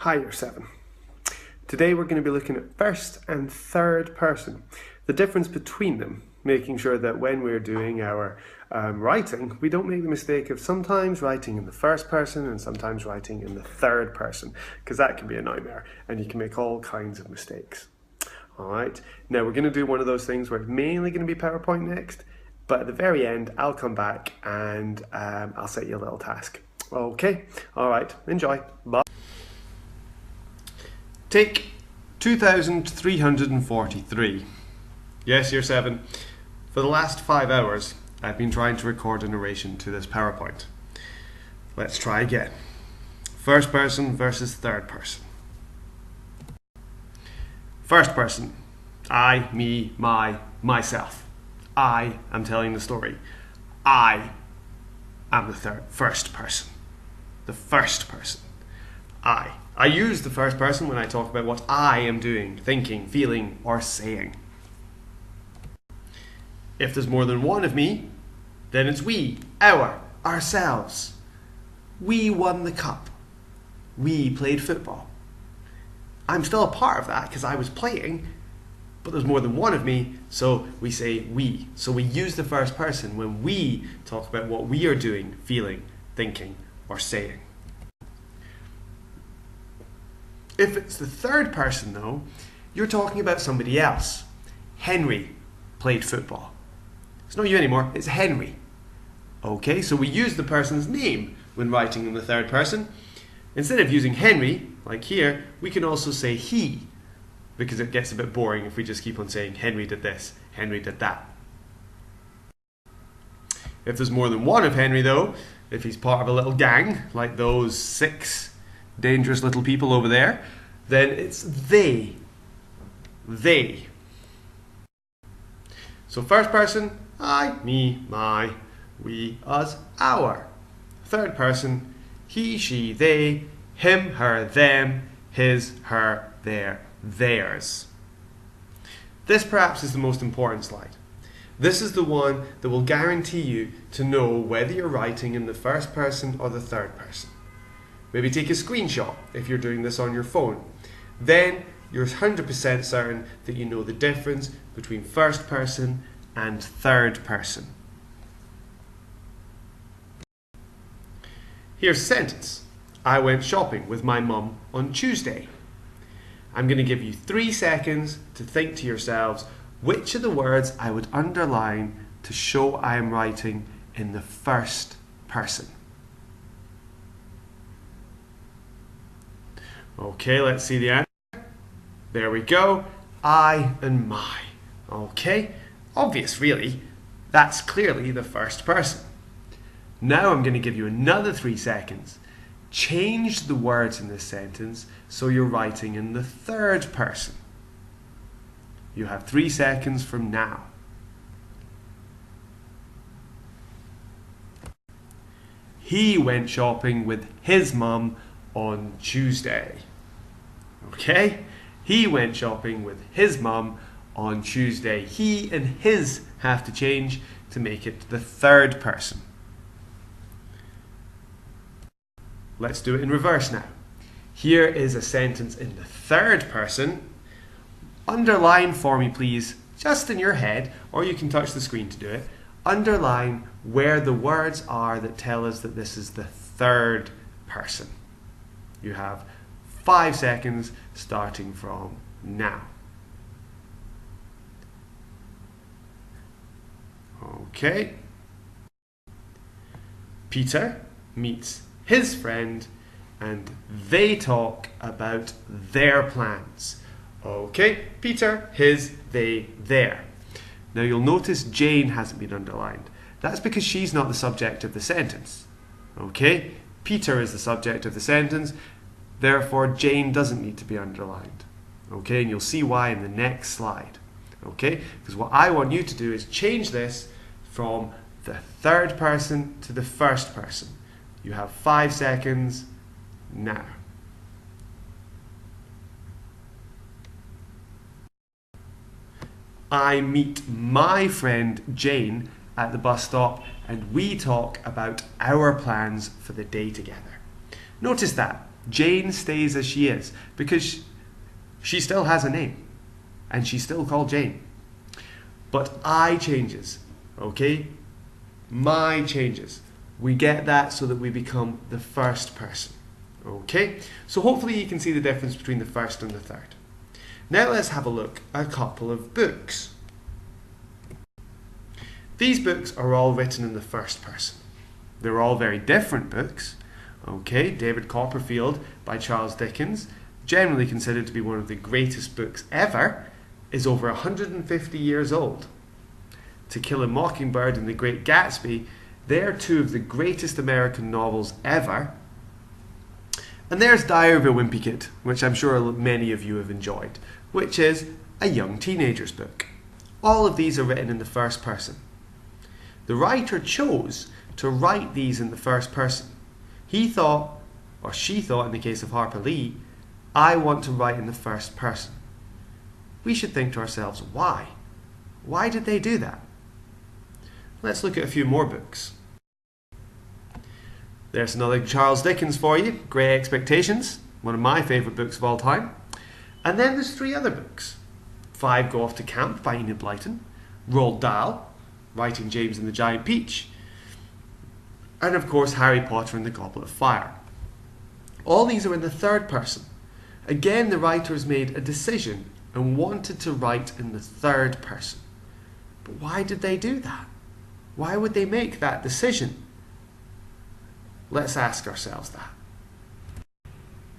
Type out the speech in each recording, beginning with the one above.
Hi, Year 7. Today we're going to be looking at first and third person, the difference between them, making sure that when we're doing our writing, we don't make the mistake of sometimes writing in the first person and sometimes writing in the third person, because that can be a nightmare and you can make all kinds of mistakes. Alright, now we're going to do one of those things where it's mainly going to be PowerPoint next, but at the very end I'll come back and I'll set you a little task. Okay, alright, enjoy. Bye. Take 2343. Yes, Year 7. For the last 5 hours, I've been trying to record a narration to this PowerPoint. Let's try again. First person versus third person. First person. I, me, my, myself. I am telling the story. I am the first person. The first person. I use the first person when I talk about what I am doing, thinking, feeling, or saying. If there's more than one of me, then it's we, our, ourselves. We won the cup. We played football. I'm still a part of that because I was playing, but there's more than one of me, so we say we. So we use the first person when we talk about what we are doing, feeling, thinking, or saying. If it's the third person though, you're talking about somebody else. Henry played football. It's not you anymore, it's Henry. Okay, so we use the person's name when writing in the third person. Instead of using Henry, like here, we can also say he, because it gets a bit boring if we just keep on saying Henry did this, Henry did that. If there's more than one of Henry though, if he's part of a little gang, like those 6 dangerous little people over there, then it's they. They. So first person, I, me, my, we, us, our. Third person, he, she, they, him, her, them, his, her, their, theirs. This perhaps is the most important slide. This is the one that will guarantee you to know whether you're writing in the first person or the third person. Maybe take a screenshot if you're doing this on your phone. Then you're 100% certain that you know the difference between first person and third person. Here's a sentence. I went shopping with my mum on Tuesday. I'm going to give you 3 seconds to think to yourselves which of the words I would underline to show I am writing in the first person. Okay, let's see the answer. There we go. I and my. Okay, obvious really. That's clearly the first person. Now I'm going to give you another 3 seconds. Change the words in this sentence so you're writing in the third person. You have 3 seconds from now. He went shopping with his mum on Tuesday. Okay? He went shopping with his mum on Tuesday. He and his have to change to make it the third person. Let's do it in reverse now. Here is a sentence in the third person. Underline for me, please, just in your head, or you can touch the screen to do it. Underline where the words are that tell us that this is the third person. You have 5 seconds starting from now. Okay. Peter meets his friend and they talk about their plans. Okay, Peter, his, they, their. Now you'll notice Jane hasn't been underlined. That's because she's not the subject of the sentence. Okay, Peter is the subject of the sentence, therefore Jane doesn't need to be underlined. Okay, and you'll see why in the next slide. Okay, because what I want you to do is change this from the third person to the first person. You have 5 seconds now. I meet my friend Jane at the bus stop and we talk about our plans for the day together. Notice that Jane stays as she is because she still has a name and she's still called Jane. But I changes, okay? My changes. We get that so that we become the first person, okay? So hopefully you can see the difference between the first and the third. Now let's have a look at a couple of books. These books are all written in the first person. They're all very different books. Okay, David Copperfield by Charles Dickens, generally considered to be one of the greatest books ever, is over 150 years old. To Kill a Mockingbird and The Great Gatsby, they're two of the greatest American novels ever. And there's Diary of a Wimpy Kid, which I'm sure many of you have enjoyed, which is a young teenager's book. All of these are written in the first person. The writer chose to write these in the first person. He thought, or she thought in the case of Harper Lee, I want to write in the first person. We should think to ourselves, why? Why did they do that? Let's look at a few more books. There's another Charles Dickens for you, Great Expectations, one of my favourite books of all time. And then there's three other books. Five Go Off to Camp by Enid Blyton, Roald Dahl, Writing James and the Giant Peach, and of course Harry Potter and the Goblet of Fire. All these are in the third person. Again, the writers made a decision and wanted to write in the third person. But why did they do that? Why would they make that decision? Let's ask ourselves that.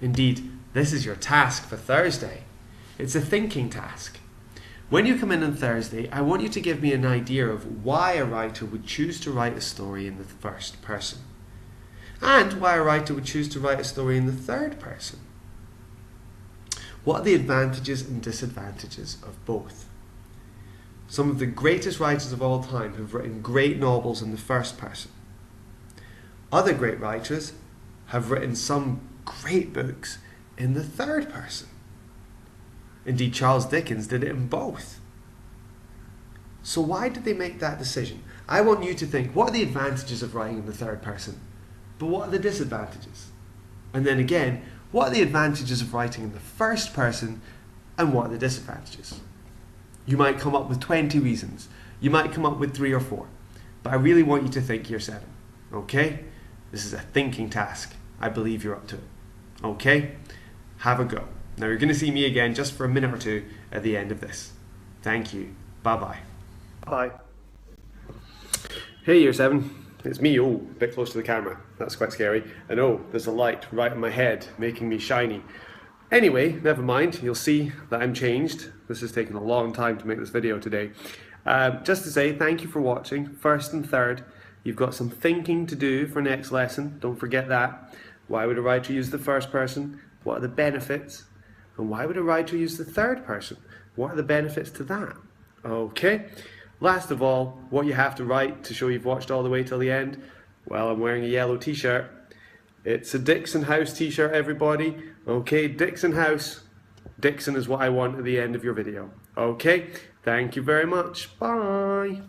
Indeed, this is your task for Thursday. It's a thinking task. When you come in on Thursday, I want you to give me an idea of why a writer would choose to write a story in the first person, and why a writer would choose to write a story in the third person. What are the advantages and disadvantages of both? Some of the greatest writers of all time have written great novels in the first person. Other great writers have written some great books in the third person. Indeed, Charles Dickens did it in both. So why did they make that decision? I want you to think, what are the advantages of writing in the third person? But what are the disadvantages? And then again, what are the advantages of writing in the first person and what are the disadvantages? You might come up with 20 reasons. You might come up with 3 or 4. But I really want you to think year 7. Okay? This is a thinking task. I believe you're up to it. Okay? Have a go. Now you're going to see me again just for a minute or two at the end of this. Thank you. Bye-bye. Bye. Hey year 7, it's me. Oh, a bit close to the camera. That's quite scary. And oh, there's a light right on my head making me shiny. Anyway, never mind. You'll see that I'm changed. This has taken a long time to make this video today. Just to say thank you for watching. First and third, you've got some thinking to do for next lesson. Don't forget that. Why would a writer use the first person? What are the benefits? And why would a writer use the third person? What are the benefits to that? Okay. Last of all, what you have to write to show you've watched all the way till the end. Well, I'm wearing a yellow t-shirt. It's a Dixon House t-shirt, everybody. Okay, Dixon House. Dixon is what I want at the end of your video. Okay, thank you very much. Bye.